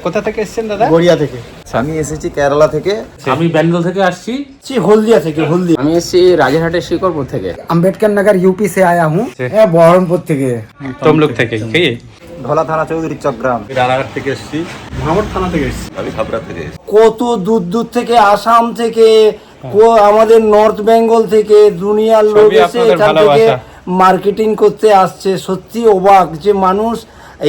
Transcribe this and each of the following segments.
কোথা থেকে এসেছেন দাদা? গড়িয়া থেকে। আমি এসেছি কেরালা থেকে। আমি বেঙ্গল থেকে আসছি। হলদিয়া থেকে। হলদিয়া। আমি এসেছি রাজারহাটের শিকরপুর থেকে। अम्बेडकर नगर यूपी से आया हूँ। बहरमपुर থেকে। তমলুক থেকে। কি ধলা থানা চৌধুরী চকগ্রাম। রানাঘাট থেকে এসেছি। ভাঙড় থানা থেকে এসেছি। আমি খাবড়া থেকে। কত দূর দূর থেকে, আসাম থেকে, আমাদের নর্থ বেঙ্গল থেকে দুনিয়ার লোক এসে এখান থেকে মার্কেটিং করতে আসছে। সত্যি অবাক যে মানুষ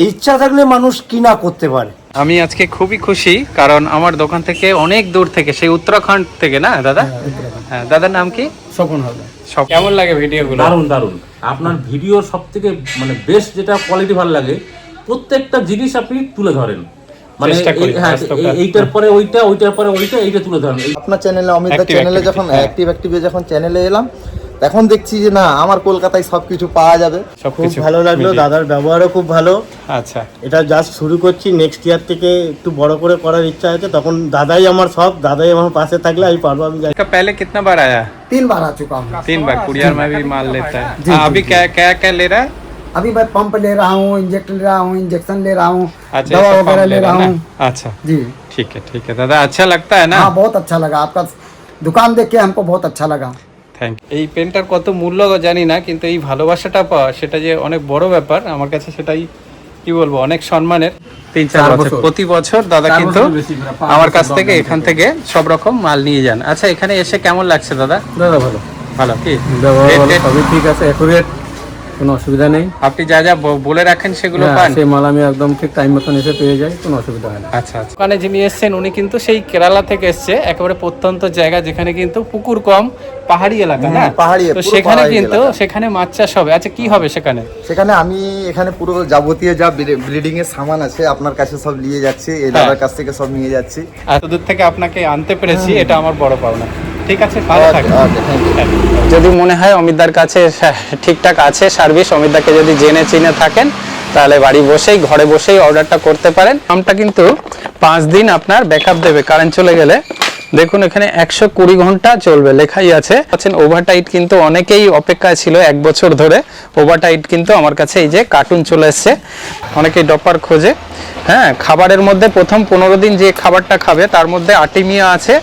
ইচ্ছা থাকলে মানুষ কিনা করতে পারে। আমি আজকে খুবই খুশি, কারণ আমার দোকান থেকে অনেক দূর থেকে, সেই উত্তরাখণ্ড থেকে না দাদা? হ্যাঁ, দাদার নাম কি? স্বপন হবে। সব কেমন লাগে ভিডিওগুলো? দারুণ দারুণ। আপনার ভিডিও সব থেকে মানে বেস্ট যেটা কোয়ালিটি ভালো লাগে, প্রত্যেকটা জিনিস আপনি তুলে ধরেন। মানে এইটার পরে ওইটা, ওইটার পরে ওইটা, এইটা তুলে ধরেন। আপনার চ্যানেলে, অমিতদার চ্যানেলে যখন অ্যাক্টিভ যখন চ্যানেলে এলাম, এখন দেখছি যে না, আমার কলকাতায় সবকিছু পাওয়া যাবে। খুব ভালো লাগলো, দাদার ব্যবহারও খুব ভালো। আচ্ছা, এটা জাস্ট শুরু করছি, নেক্সট ইয়ার থেকে একটু বড় করে করার ইচ্ছা আছে। তখন দাদাই আমার সব, দাদাই আমার পাশে থাকলে আমি পারবো। আমি যাই। पहले कितना बार आया? 3 बार आ चुका हूँ। 3 बार। कुरियर में भी माल लेता है। जी, अभी जी, क्या क्या क्या ले रहा है? अभी मैं पंप ले रहा हूँ, इंजेक्टर ले रहा हूँ, इंजेक्शन ले रहा हूँ, अच्छा, दवा ऐसा वगैरह पंप ले रहा ना? हूँ। अच्छा, जी ठीक है दादा, अच्छा लगता है ना? हाँ, बहुत अच्छा लगा आपका दुकान देख के, हमको बहुत अच्छा लगा। Thank you. এই পেনটার কত মূল্য জানি না, কিন্তু এই ভালোবাসাটা পাওয়া, সেটা যে অনেক বড় ব্যাপার আমার কাছে, সেটাই কি বলবো, অনেক সম্মানের। 3-4 বছর প্রতি বছর দাদা কিন্তু আমার কাছ থেকে, এখান থেকে সব রকম মাল নিয়ে যান। আচ্ছা, এখানে এসে কেমন লাগছে দাদা? দাদা ভালো, ভালো। কি সবই ঠিক আছে, অ্যাকুরেট, কোনো অসুবিধা নেই। আপনি যা যা বলে রাখেন সেগুলো পান? সেই মাল আমি একদম ঠিক টাইম মতন এসে পেয়ে যাই, কোনো অসুবিধা হয় না। আচ্ছা আচ্ছা। ওখানে যিনি এসছেন উনি কিন্তু সেই কেরালা থেকে এসছে, একেবারে প্রত্যন্ত জায়গা, যেখানে কিন্তু পুকুর কম, পাহাড়ি এলাকা না? পাহাড়ি, তো পুরো সেখানে পাহাড়ি কিন্তু এলাকা। সেখানে মাছ চাষ হবে। আচ্ছা, কি হবে সেখানে? সেখানে আমি এখানে পুরো যাবতীয় যা ব্লিডিং এর সামান আছে আপনার কাছে সব নিয়ে যাচ্ছি, এই দাদার কাছ থেকে সব নিয়ে যাচ্ছি। এত দূর থেকে আপনাকে আনতে পেরেছি, এটা আমার বড় পাওনা। ঠিক আছে, ভালো থাকবেন। যদি মনে হয় অমিতদার কাছে ঠিকঠাক আছে সার্ভিস, অমিতদাকে যদি জেনে চিনে থাকেন, তাহলে বাড়ি বসেই, ঘরে বসেই অর্ডারটা করতে পারেন। আমটা কিন্তু 5 দিন আপনার ব্যাকআপ দেবে কারেন্ট চলে গেলে। দেখুন এখানে 120 ঘন্টা চলবে লেখাই আছে। ওভারটাইট কিন্তু অনেকেই অপেক্ষায় ছিল 1 বছর ধরে। ওভারটাইট কিন্তু আমার কাছে এই যে কার্টুন চলে এসছে, অনেকেই ডপার খোঁজে। হ্যাঁ, খাবারের মধ্যে প্রথম 15 দিন যে খাবারটা খাবে তার মধ্যে আর্টিমিয়া আছে,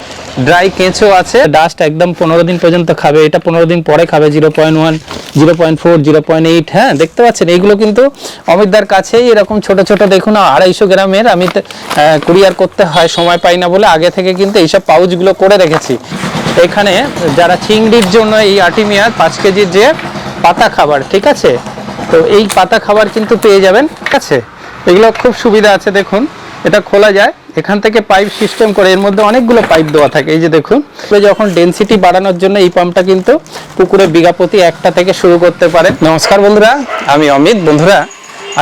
ড্রাই কেঁচো আছে, ডাস্ট একদম 15 দিন পর্যন্ত খাবে। এটা 15 দিন পরে খাবে 0.1, 0.4, 0.8। হ্যাঁ, দেখতে পাচ্ছেন এইগুলো কিন্তু অমিতদার কাছেই এরকম ছোট ছোট, দেখুন 250 গ্রামের। আমি কুরিয়ার করতে হয়, সময় পাই না বলে আগে থেকে কিন্তু এইসব পাউচগুলো করে রেখেছি। এখানে যারা চিংড়ির জন্য এই আর্টিমিয়া 5 কেজির যে পাতা খাবার, ঠিক আছে, তো এই পাতা খাবার কিন্তু পেয়ে যাবেন। ঠিক আছে, এগুলো খুব সুবিধা আছে। দেখুন এটা খোলা যায়, এখান থেকে পাইপ সিস্টেম করে, এর মধ্যে অনেকগুলো পাইপ দেওয়া থাকে। এই যে দেখুন, যখন ডেনসিটি বাড়ানোর জন্য এই পাম্পটা কিন্তু পুকুরে বিঘা প্রতি 1টা থেকে শুরু করতে পারেন। নমস্কার বন্ধুরা, আমি অমিত। বন্ধুরা,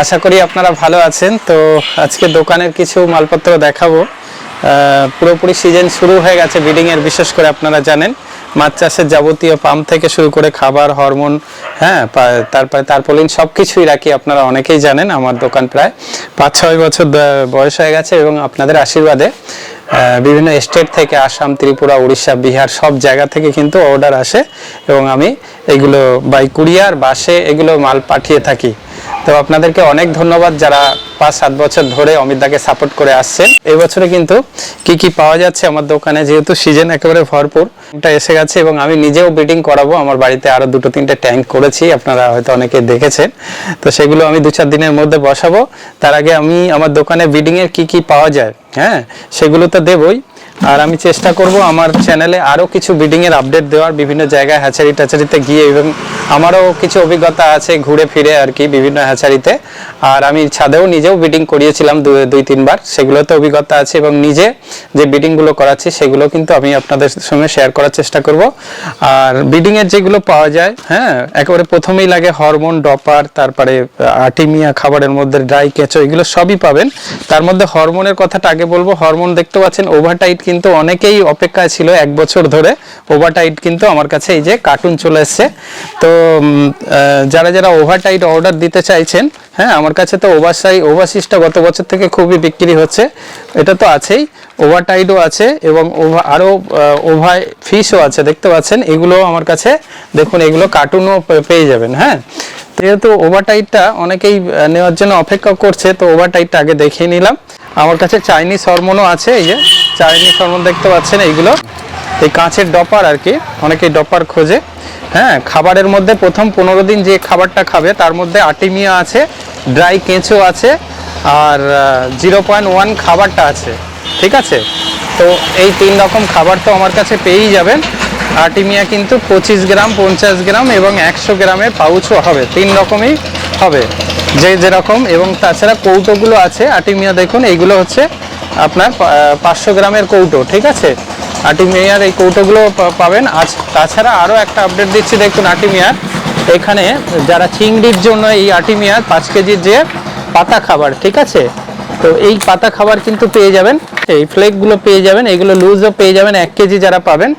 আশা করি আপনারা ভালো আছেন। তো আজকে দোকানের কিছু মালপত্র দেখাবো। পুরোপুরি সিজন শুরু হয়ে গেছে ব্রিডিংয়ের, বিশেষ করে আপনারা জানেন মাছ চাষের যাবতীয় পাম্প থেকে শুরু করে খাবার, হরমোন, হ্যাঁ, তারপরে তারপলিন সব কিছুই রাখি। আপনারা অনেকেই জানেন আমার দোকান প্রায় 5-6 বছর বয়স হয়ে গেছে, এবং আপনাদের আশীর্বাদে বিভিন্ন স্টেট থেকে, আসাম, ত্রিপুরা, উড়িষ্যা, বিহার সব জায়গা থেকে কিন্তু অর্ডার আসে, এবং আমি এগুলো বাই কুরিয়ার, বাসে এগুলো মাল পাঠিয়ে থাকি। তো আপনাদেরকে অনেক ধন্যবাদ যারা 5-7 বছর ধরে অমিতদাকে সাপোর্ট করে আসছেন। এই বছরে কিন্তু কি কি পাওয়া যাচ্ছে আমার দোকানে, যেহেতু সিজন একেবারে ভরপুর, এটা এসে গেছে, এবং আমি নিজেও ব্রিডিং করাবো। আমার বাড়িতে আরো 2-3টে ট্যাঙ্ক করেছি, আপনারা হয়তো অনেকে দেখেছেন। তো সেগুলো আমি 2-4 দিনের মধ্যে বসাবো। তার আগে আমি আমার দোকানে ব্রিডিং এর কি কি পাওয়া যায়, হ্যাঁ, সেগুলো তো দেবই। আর আমি চেষ্টা করব আমার চ্যানেলে আরও কিছু ব্রিডিং এর আপডেট দেওয়ার, বিভিন্ন জায়গায় হ্যাচারি টাচারিতে গিয়ে, এবং আমারও কিছু অভিজ্ঞতা আছে ঘুরে ফিরে আর কি বিভিন্ন হ্যাচারিতে। আর আমি ছাদেও নিজেও ব্রিডিং করিয়েছিলাম 2-3 বার, সেগুলোতে অভিজ্ঞতা আছে, এবং নিজে যে ব্রিডিংগুলো করাচ্ছি সেগুলো কিন্তু আমি আপনাদের সঙ্গে শেয়ার করার চেষ্টা করব। আর ব্রিডিং এর যেগুলো পাওয়া যায়, হ্যাঁ, একেবারে প্রথমেই লাগে হরমোন, ডপার, তারপরে আর্টিমিয়া, খাবারের মধ্যে ড্রাই কেঁচো, এগুলো সবই পাবেন। তার মধ্যে হরমোনের কথাটা আগে বলবো। হরমোন দেখতে পাচ্ছেন ওভারটাইট কিন্তু অনেকেই অপেক্ষায় ছিল 1 বছর ধরে। ওভারটাইট কিন্তু আমার কাছে এই যে কার্টুন চলে এসছে। তো যারা যারা ওভারটাইট অর্ডার দিতে চাইছেন, হ্যাঁ, আমার কাছে তো ওভারসিসটা গত বছর থেকে খুবই বিক্রি হচ্ছে, এটা তো আছেই, ওভারটাইটও আছে, এবং আরও ওভার ফিশও আছে, দেখতে পাচ্ছেন এগুলো আমার কাছে। দেখুন এগুলো কার্টুনও পেয়ে যাবেন। হ্যাঁ, যেহেতু ওভারটাইটটা অনেকেই নেওয়ার জন্য অপেক্ষা করছে, তো ওভারটাইটটা আগে দেখিয়ে নিলাম। আমার কাছে চাইনিজ হরমোনও আছে, এই যে চাইনিজ হরমোন দেখতে পাচ্ছেন এইগুলো, এই কাঁচের ডপার আর কি, অনেকেই ডপার খোঁজে। হ্যাঁ, খাবারের মধ্যে প্রথম 15 দিন যে খাবারটা খাবে তার মধ্যে আর্টিমিয়া আছে, ড্রাই কেঁচো আছে, আর 0.1 খাবারটা আছে, ঠিক আছে। তো এই 3 রকম খাবার তো আমার কাছে পেয়েই যাবেন। আর্টিমিয়া কিন্তু 25 গ্রাম, 50 গ্রাম এবং 100 গ্রামের পাউচও হবে, 3 রকমই হবে যে যেরকম। এবং তাছাড়া কৌটোগুলো আছে আর্টিমিয়া, দেখুন এইগুলো হচ্ছে আপনার 500 গ্রামের কৌটো, ঠিক আছে। আর্টিমিয়ার এই কৌটোগুলো পাবেন। আজ তাছাড়া আরও একটা আপডেট দিচ্ছি, দেখুন আর্টিমিয়ার এখানে যারা চিংড়ির জন্য এই আর্টিমিয়ার 5 কেজির যে পাতা খাবার, ঠিক আছে। তো এই পাতা খাবার কিন্তু পেয়ে যাবেন, এই ফ্লেকগুলো পেয়ে যাবেন, এগুলো লুজও পেয়ে যাবেন। 1 কেজি যারা পাবেন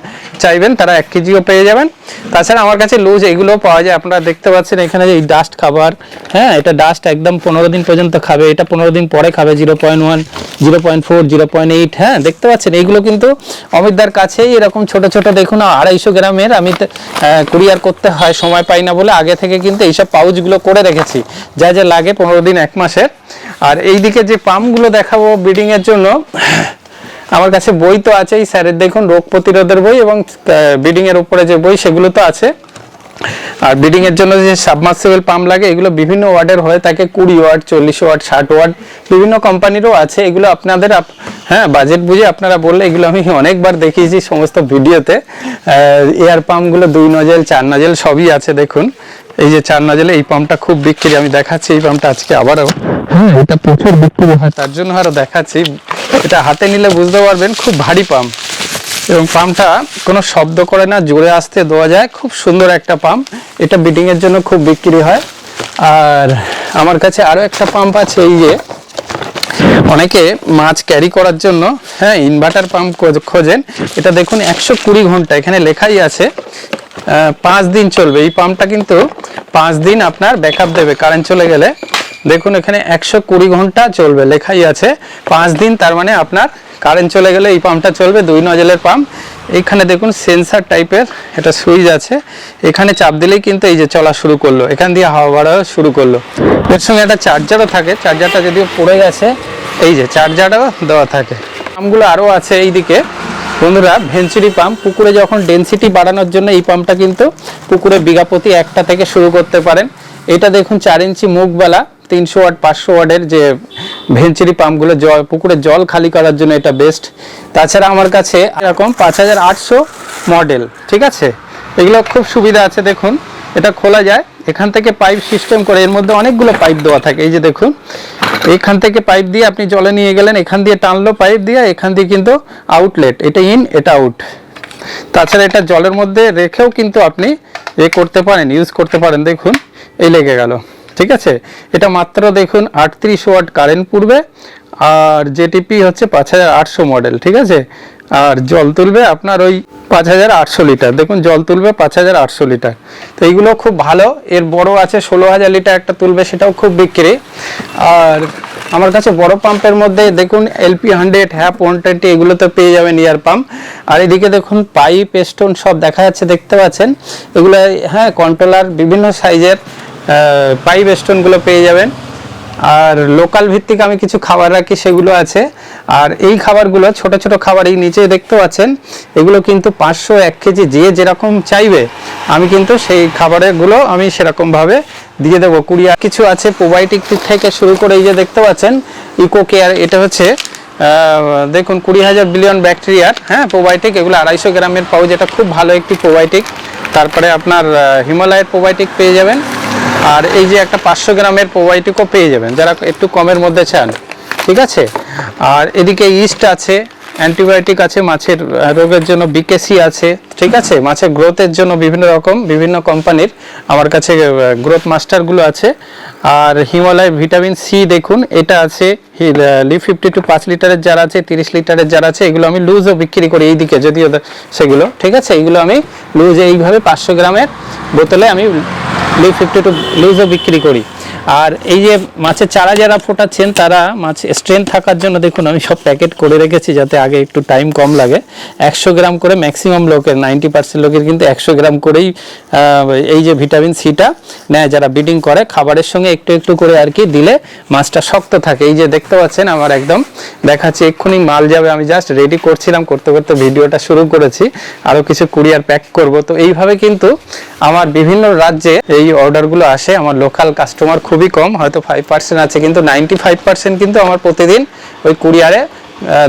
চাইবেন তারা 1 কেজিও পেয়ে যাবেন। তাছাড়া আমার কাছে লুজ এইগুলো পাওয়া যায়, আপনারা দেখতে পাচ্ছেন এখানে যে এই ডাস্ট খাবার। হ্যাঁ, এটা ডাস্ট একদম 15 দিন পর্যন্ত খাবে, এটা 15 দিন পরে খাবে, 0.1, 0.4, 0.8। হ্যাঁ, দেখতে পাচ্ছেন এইগুলো কিন্তু অমিতদার কাছেই এরকম ছোট ছোট, দেখুন 250 গ্রামের। আমি কুরিয়ার করতে হয়, সময় পাই না বলে আগে থেকে কিন্তু এইসব পাউচগুলো করে রেখেছি, যা যা লাগে 15 দিন 1 মাসের। আর এইদিকে যে পাম্পগুলো দেখাবো ব্রিডিংয়ের জন্য, আমার কাছে বই তো আছেই স্যারের, দেখুন রোগ প্রতিরোধের বই এবং ব্রিডিংয়ের উপরে যে বই সেগুলো তো আছে। আর ব্রিডিংয়ের জন্য যে সাবমার্সিবল পাম্প লাগে এগুলো বিভিন্ন ওয়ার্ডের হয়ে থাকে, 20 ওয়াট, 40 ওয়াট, 60 ওয়াট, বিভিন্ন কোম্পানিরও আছে। এগুলো আপনাদের হ্যাঁ বাজেট বুঝে আপনারা বললে এগুলো আমি অনেকবার দেখিয়েছি সমস্ত ভিডিওতে। এয়ার পাম্পগুলো 2 নজেল, 4 নজেল সবই আছে। দেখুন এই যে 4 নজেলে এই পাম্পটা খুব বিক্রি, আমি দেখাচ্ছি এই পাম্পটা আজকে আবারও। হ্যাঁ, এটা প্রচুর বিক্রি হয়, তার জন্য আরও দেখাচ্ছি। এটা হাতে নিলে বুঝতে পারবেন খুব ভারী পাম্প, এবং পাম্পটা কোনো শব্দ করে না, জোরে আসতে দেওয়া যায়, খুব সুন্দর একটা পাম্প। এটা ব্রিডিংয়ের জন্য খুব বিক্রি হয়। আর আমার কাছে আরও একটা পাম্প আছে, এই যে অনেকে মাছ ক্যারি করার জন্য হ্যাঁ ইনভার্টার পাম্প খোঁজেন। এটা দেখুন 120 ঘন্টা, এখানে লেখাই আছে 5 দিন চলবে। এই পাম্পটা কিন্তু 5 দিন আপনার ব্যাকআপ দেবে কারেন্ট চলে গেলে। দেখুন এখানে 120 ঘন্টা চলবে, লেখাই আছে 5 দিন, তার মানে আপনার কারেন্ট চলে গেলে এই পাম্পটা চলবে। 2 নজেলের পাম্প। এইখানে দেখুন সেন্সার টাইপের এটা সুইচ আছে, এখানে চাপ দিলেই কিন্তু এই যে চলা শুরু করলো, এখান দিয়ে হাওয়া বাড়াও শুরু করলো। এর সঙ্গে একটা চার্জারও থাকে, চার্জারটা যদিও পড়ে গেছে, এই যে চার্জারও দেওয়া থাকে। পাম্পগুলো আরও আছে এইদিকে বন্ধুরা। ভেঞ্চুরি পাম্প, পুকুরে যখন ডেনসিটি বাড়ানোর জন্য এই পাম্পটা কিন্তু পুকুরে বিঘা প্রতি 1টা থেকে শুরু করতে পারেন। এটা দেখুন 4 ইঞ্চি মুখবেলা, 300 ওয়াট, 500 ওয়াটের যে ভেঞ্চুরি পাম্পগুলো পুকুরে জল খালি করার জন্য এটা বেস্ট। তাছাড়া আমার কাছে এরকম 5800 মডেল, ঠিক আছে। এগুলো খুব সুবিধা আছে, দেখুন এটা খোলা যায়, এখান থেকে পাইপ সিস্টেম করে, এর মধ্যে অনেকগুলো পাইপ দেওয়া থাকে। এই যে দেখুন এইখান থেকে পাইপ দিয়ে আপনি জলে নিয়ে গেলেন, এখান দিয়ে টানলো পাইপ দিয়ে, এখান দিয়ে কিন্তু আউটলেট, এটা ইন এটা আউট। তাছাড়া এটা জলের মধ্যে রেখেও কিন্তু আপনি করতে পারেন, ইউজ করতে পারেন। দেখুন এই লেগে গেল, ঠিক আছে। এটা মাত্র দেখুন 38 ওয়াট কারেন্ট পড়বে, আর জেটিপি হচ্ছে 5800 মডেল, ঠিক আছে। আর জল তুলবে আপনার ওই 5800 লিটার, দেখুন জল তুলবে 5800 লিটার। তো এইগুলো খুব ভালো। এর বড় আছে 16000 লিটার একটা তুলবে, সেটাও খুব বিক্রি। আর আমার কাছে বড় পাম্পের মধ্যে দেখুন LP100, হ্যাপ 120 এগুলো তো পেয়ে যাবেন ইয়ার পাম্প। আর এদিকে দেখুন পাইপ, স্টোন সব দেখা যাচ্ছে, দেখতে পাচ্ছেন এগুলো। হ্যাঁ, কন্ট্রোলার বিভিন্ন সাইজের পাইপ স্টোনগুলো পেয়ে যাবেন। আর লোকাল ভিত্তিক আমি কিছু খাবার রাখি, সেগুলো আছে। আর এই খাবারগুলো ছোট ছোট খাবার, এই নিচে দেখতে পাচ্ছেন এগুলো কিন্তু 500, 1 কেজি যে যেরকম চাইবে আমি কিন্তু সেই খাবারগুলো আমি সেরকমভাবে দিয়ে দেবো। কুরিয়ার কিছু আছে প্রোবায়োটিক থেকে শুরু করে, এই যে দেখতে পাচ্ছেন ইকো কেয়ার, এটা হচ্ছে দেখুন 20,000 বিলিয়ন ব্যাকটেরিয়ার হ্যাঁ প্রোবায়োটিক, এগুলো 250 গ্রামের পাউচ, এটা খুব ভালো একটি প্রোবায়োটিক। তারপরে আপনার হিমালয়ের প্রোবায়োটিক পেয়ে যাবেন। আর এই যে একটা 500 গ্রামের প্রোবায়োটিকও পেয়ে যাবেন যারা একটু কমের মধ্যে চান, ঠিক আছে। আর এদিকে ইস্ট আছে, অ্যান্টিবায়োটিক আছে, মাছের রোগের জন্য বিকেসি আছে, ঠিক আছে। মাছের গ্রোথের জন্য বিভিন্ন রকম বিভিন্ন কোম্পানির আমার কাছে গ্রোথ মাস্টারগুলো আছে। আর হিমালয় ভিটামিন সি দেখুন এটা আছে, লিভ 52 5 লিটারের যারা আছে, 30 লিটারের যারা আছে, এগুলো আমি লুজও বিক্রি করি এইদিকে, যদিও সেগুলো ঠিক আছে। এগুলো আমি লুজ এইভাবে 500 গ্রামের বোতলে আমি লিভ 52 লুজও বিক্রি করি। আর এই যে মাছের চারা যারা ফোটাচ্ছেন তারা মাছ স্ট্রেন্থ থাকার জন্য দেখুন আমি সব প্যাকেট করে রেখেছি, যাতে আগে একটু টাইম কম লাগে। 100 গ্রাম করে ম্যাক্সিমাম লোকের 90% লোকের কিন্তু 100 গ্রাম করেই এই যে ভিটামিন সিটা নেয় যারা ব্রিডিং করে। খাবারের সঙ্গে একটু একটু করে আর কি দিলে মাছটা শক্ত থাকে। এই যে দেখতে পাচ্ছেন আমার একদম দেখাচ্ছি, এক্ষুনি মাল যাবে, আমি জাস্ট রেডি করছিলাম, করতে করতে ভিডিওটা শুরু করেছি, আরও কিছু কুরিয়ার প্যাক করব। তো এইভাবে কিন্তু আমার বিভিন্ন রাজ্যে এই অর্ডারগুলো আসে। আমার লোকাল কাস্টমার খুবই কম, হয়তো 5% আছে, কিন্তু 95% কিন্তু আমার প্রতিদিন ওই কুরিয়ারে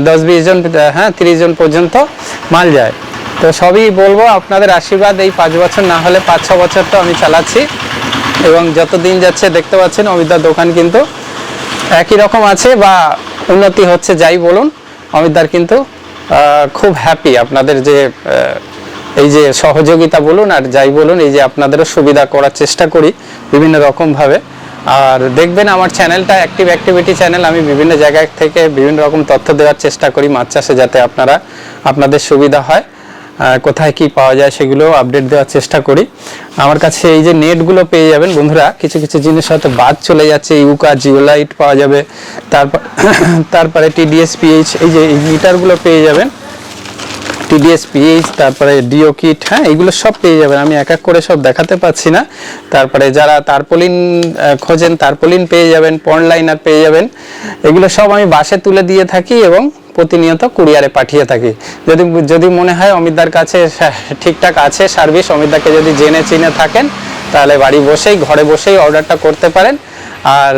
10-20 জন, হ্যাঁ 30 জন পর্যন্ত মাল যায়। তো সবই বলবো আপনাদের আশীর্বাদ, এই 5 বছর না হলে 5-6 বছর তো আমি চালাচ্ছি, এবং যত দিন যাচ্ছে দেখতে পাচ্ছেন অমিতদার দোকান কিন্তু একই রকম আছে বা উন্নতি হচ্ছে, যাই বলুন। অমিতদার কিন্তু খুব হ্যাপি আপনাদের যে এই যে সহযোগিতা বলুন আর যাই বলুন, এই যে আপনাদেরও সুবিধা করার চেষ্টা করি বিভিন্ন রকমভাবে। আর দেখবেন আমার চ্যানেলটা অ্যাক্টিভ অ্যাক্টিভিটি চ্যানেল, আমি বিভিন্ন জায়গা থেকে বিভিন্ন রকম তথ্য দেওয়ার চেষ্টা করি মাছ চাষে, যাতে আপনাদের সুবিধা হয়, কোথায় কি পাওয়া যায় সেগুলো আপডেট দেওয়ার চেষ্টা করি। আমার কাছে এই যে নেটগুলো পেয়ে যাবেন বন্ধুরা, কিছু কিছু জিনিস হয়তো বাদ চলে যাচ্ছে, ইউকা জিওলাইট পাওয়া যাবে, তারপরে টিডিএস পিএইচ, এই যে মিটারগুলো পেয়ে যাবেন, টিডিএস পিএইচ, তারপরে ডিও কিট, হ্যাঁ এগুলো সব পেয়ে যাবেন। আমি এক এক করে সব দেখাতে পাচ্ছি না। তারপরে যারা তারপলিন খোঁজেন তারপলিন পেয়ে যাবেন, পন্ড লাইনার পেয়ে যাবেন। এগুলো সব আমি বাসে তুলে দিয়ে থাকি এবং প্রতিনিয়ত কুরিয়ারে পাঠিয়ে থাকি। যদি মনে হয় অমিতদার কাছে ঠিকঠাক আছে সার্ভিস, অমিতদাকে যদি জেনে চিনে থাকেন, তাহলে বাড়ি বসেই ঘরে বসেই অর্ডারটা করতে পারেন। আর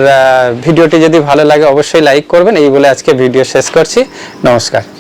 ভিডিওটি যদি ভালো লাগে অবশ্যই লাইক করবেন। এই বলে আজকে ভিডিও শেষ করছি। নমস্কার।